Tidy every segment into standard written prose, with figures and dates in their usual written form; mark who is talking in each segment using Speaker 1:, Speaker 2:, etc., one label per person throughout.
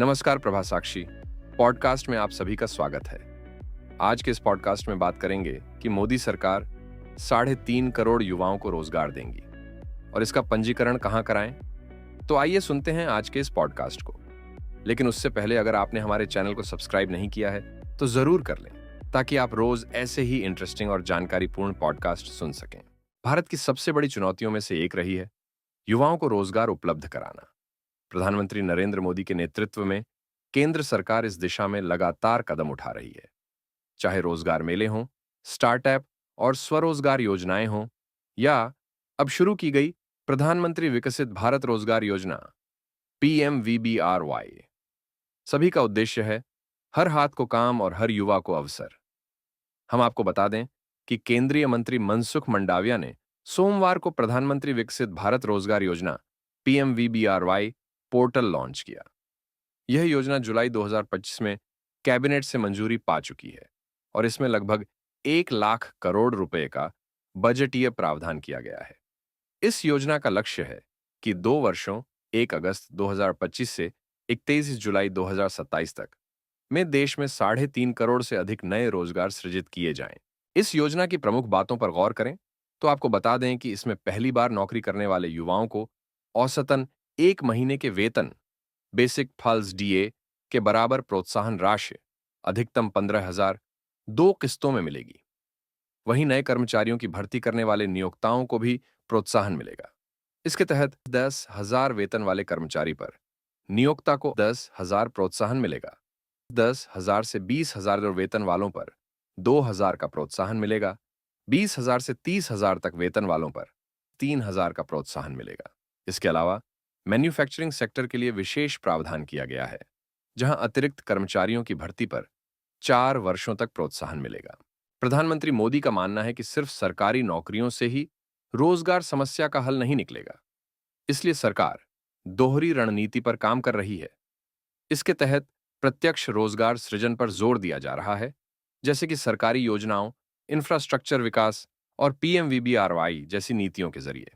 Speaker 1: नमस्कार प्रभा साक्षी पॉडकास्ट में आप सभी का स्वागत है। आज के इस पॉडकास्ट में बात करेंगे कि मोदी सरकार 3.5 करोड़ युवाओं को रोजगार देंगी और इसका पंजीकरण कहां कराएं। तो आइए सुनते हैं आज के इस पॉडकास्ट को। लेकिन उससे पहले अगर आपने हमारे चैनल को सब्सक्राइब नहीं किया है तो जरूर कर लें, ताकि आप रोज ऐसे ही इंटरेस्टिंग और जानकारीपूर्ण पॉडकास्ट सुन सकें। भारत की सबसे बड़ी चुनौतियों में से एक रही है युवाओं को रोजगार उपलब्ध कराना। प्रधानमंत्री नरेंद्र मोदी के नेतृत्व में केंद्र सरकार इस दिशा में लगातार कदम उठा रही है। चाहे रोजगार मेले हों, स्टार्टअप और स्वरोजगार योजनाएं हों, या अब शुरू की गई प्रधानमंत्री विकसित भारत रोजगार योजना PMVBRY, सभी का उद्देश्य है हर हाथ को काम और हर युवा को अवसर। हम आपको बता दें कि केंद्रीय मंत्री मनसुख मंडाविया ने सोमवार को प्रधानमंत्री विकसित भारत रोजगार योजना PMVBRY पोर्टल लॉन्च किया। यह योजना जुलाई 2025 में कैबिनेट से मंजूरी पा चुकी है और इसमें लगभग 1 लाख करोड़ रुपए का बजटीय प्रावधान किया गया है। इस योजना का लक्ष्य है कि 2 वर्षों 1 अगस्त 2025 से 31 जुलाई 2027 तक में देश में 3.5 करोड़ से अधिक नए रोजगार सृजित किए जाएं। इस योजना की प्रमुख बातों पर गौर करें तो आपको बता दें कि इसमें पहली बार नौकरी करने वाले युवाओं को औसतन 1 महीने के वेतन बेसिक पल्स DA के बराबर प्रोत्साहन राशि अधिकतम 15,000 2 किस्तों में मिलेगी। वहीं नए कर्मचारियों की भर्ती करने वाले नियोक्ताओं को भी प्रोत्साहन मिलेगा। इसके तहत 10,000 वेतन वाले कर्मचारी पर नियोक्ता को 10,000 प्रोत्साहन मिलेगा। 10,000 से 20,000 वेतन वालों पर 2,000 का प्रोत्साहन मिलेगा। 20,000 से 30,000 तक वेतन वालों पर 3,000 का प्रोत्साहन मिलेगा। इसके अलावा मैन्युफैक्चरिंग सेक्टर के लिए विशेष प्रावधान किया गया है, जहां अतिरिक्त कर्मचारियों की भर्ती पर 4 वर्षों तक प्रोत्साहन मिलेगा। प्रधानमंत्री मोदी का मानना है कि सिर्फ सरकारी नौकरियों से ही रोजगार समस्या का हल नहीं निकलेगा। इसलिए सरकार दोहरी रणनीति पर काम कर रही है। इसके तहत प्रत्यक्ष रोजगार सृजन पर जोर दिया जा रहा है, जैसे कि सरकारी योजनाओं, इंफ्रास्ट्रक्चर विकास और PMVBRY जैसी नीतियों के जरिए।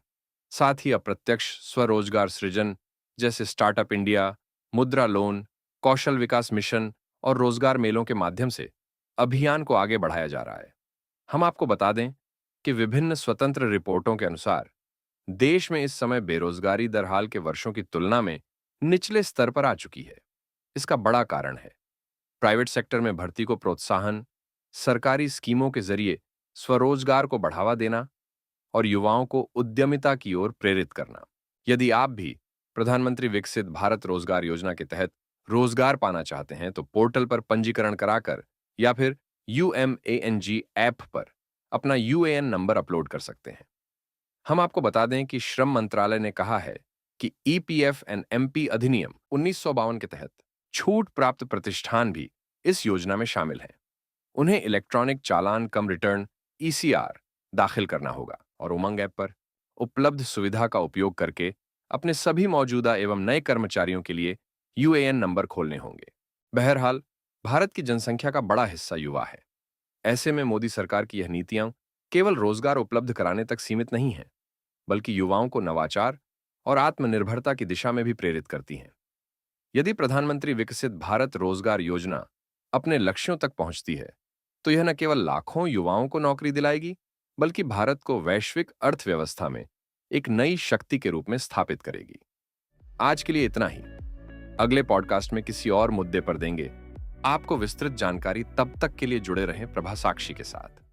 Speaker 1: साथ ही अप्रत्यक्ष स्वरोजगार सृजन जैसे स्टार्टअप इंडिया, मुद्रा लोन, कौशल विकास मिशन और रोजगार मेलों के माध्यम से अभियान को आगे बढ़ाया जा रहा है। हम आपको बता दें कि विभिन्न स्वतंत्र रिपोर्टों के अनुसार देश में इस समय बेरोजगारी दर हाल के वर्षों की तुलना में निचले स्तर पर आ चुकी है। इसका बड़ा कारण है प्राइवेट सेक्टर में भर्ती को प्रोत्साहन, सरकारी स्कीमों के जरिए स्वरोजगार को बढ़ावा देना और युवाओं को उद्यमिता की ओर प्रेरित करना। यदि आप भी प्रधानमंत्री विकसित भारत रोजगार योजना के तहत रोजगार पाना चाहते हैं तो पोर्टल पर पंजीकरण कराकर या फिर UMANG ऐप पर अपना UAN नंबर अपलोड कर सकते हैं। हम आपको बता दें कि श्रम मंत्रालय ने कहा है कि EPF एंड MP अधिनियम 1952 के तहत छूट प्राप्त प्रतिष्ठान भी इस योजना में शामिल हैं। उन्हें इलेक्ट्रॉनिक चालान कम रिटर्न ECR दाखिल करना होगा और उमंग ऐप पर उपलब्ध सुविधा का उपयोग करके अपने सभी मौजूदा एवं नए कर्मचारियों के लिए UAN नंबर खोलने होंगे। बहरहाल, भारत की जनसंख्या का बड़ा हिस्सा युवा है। ऐसे में मोदी सरकार की यह नीतियां केवल रोजगार उपलब्ध कराने तक सीमित नहीं हैं, बल्कि युवाओं को नवाचार और आत्मनिर्भरता की दिशा में भी प्रेरित करती हैं। यदि प्रधानमंत्री विकसित भारत रोजगार योजना अपने लक्ष्यों तक पहुंचती है, तो यह न केवल लाखों युवाओं को नौकरी दिलाएगी, बल्कि भारत को वैश्विक अर्थव्यवस्था में एक नई शक्ति के रूप में स्थापित करेगी। आज के लिए इतना ही। अगले पॉडकास्ट में किसी और मुद्दे पर देंगे आपको विस्तृत जानकारी। तब तक के लिए जुड़े रहें प्रभा साक्षी के साथ।